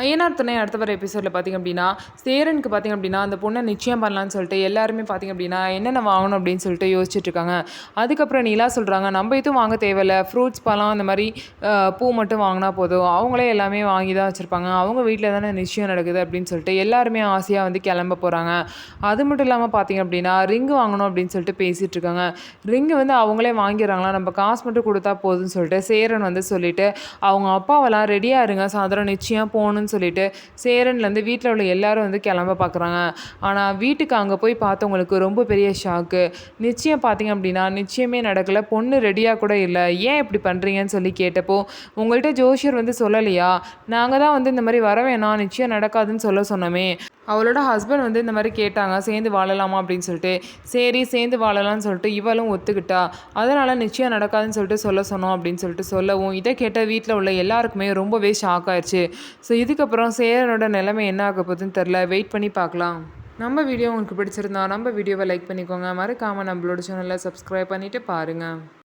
ஐயனார் துணை அடுத்த வர எபிசோடில் பார்த்திங்க அப்படின்னா, சேரனுக்கு பார்த்திங்க அப்படின்னா அந்த பொண்ணை நிச்சயம் பண்ணலான்னு சொல்லிட்டு எல்லாருமே பார்த்திங்க அப்படின்னா என்னென்ன வாங்கணும் அப்படின்னு சொல்லிட்டு யோசிச்சுட்ருக்காங்க. அதுக்கப்புறம் நீலா சொல்கிறாங்க, நம்ம எதுவும் வாங்க தேவையில்ல, ஃப்ரூட்ஸ் பழம் அந்த மாதிரி பூ மட்டும் வாங்கினா போதும், அவங்களே எல்லாமே வாங்கி தான் வச்சுருப்பாங்க, அவங்க வீட்டில் தானே நிச்சயம் நடக்குது அப்படின்னு சொல்லிட்டு எல்லாருமே ஆசையாக வந்து கிளம்ப போகிறாங்க. அது மட்டும் இல்லாமல் பார்த்திங்க அப்படின்னா ரிங்கு வாங்கணும் அப்படின்னு சொல்லிட்டு பேசிகிட்டு இருக்காங்க. ரிங்கு வந்து அவங்களே வாங்கிடுறாங்களா, நம்ம காசு மட்டும் கொடுத்தா போதும்னு சொல்லிட்டு சேரன் வந்து சொல்லிவிட்டு அவங்க அப்பாவெல்லாம் ரெடியாக இருங்க, சாயந்தரம் நிச்சயம் போகணும்னு சொல்லிட்டு சேரன்லேருந்து வீட்டில் உள்ள எல்லாரும் வந்து கிளம்ப பார்க்குறாங்க. ஆனால் வீட்டுக்கு அங்கே போய் பார்த்தவங்களுக்கு ரொம்ப பெரிய ஷாக்கு. நிச்சயம் பார்த்தீங்க அப்படின்னா நிச்சயமே நடக்கலை, பொண்ணு ரெடியாக கூட இல்லை, ஏன் இப்படி பண்ணுறீங்கன்னு சொல்லி கேட்டப்போ, உங்கள்கிட்ட ஜோஷியர் வந்து சொல்லலையா, நாங்கள் தான் வந்து இந்த மாதிரி வர வேணாம் நிச்சயம் நடக்காதுன்னு சொல்ல சொன்னோமே, அவளோட ஹஸ்பண்ட் வந்து இந்த மாதிரி கேட்டாங்க சேர்ந்து வாழலாமா அப்படின்னு சொல்லிட்டு, சரி சேர்ந்து வாழலாம்னு சொல்லிட்டு இவளும் ஒத்துக்கிட்டா, அதனால் நிச்சயம் நடக்காதுன்னு சொல்லிட்டு சொல்ல சொன்னோம் அப்படின்னு சொல்லிட்டு சொல்லவும், இதை கேட்ட வீட்டில் உள்ள எல்லாருக்குமே ரொம்பவே ஷாக் ஆயிடுச்சு. ஸோ இதுக்கப்புறம் சேரனோட நிலைமை என்ன ஆக போகுதுன்னு தெரில, வெயிட் பண்ணி பார்க்கலாம். நம்ம வீடியோ உங்களுக்கு பிடிச்சிருந்தா நம்ம வீடியோவை லைக் பண்ணிக்கோங்க, மறக்காமல் நம்மளோட சேனலை சப்ஸ்கிரைப் பண்ணிவிட்டு பாருங்கள்.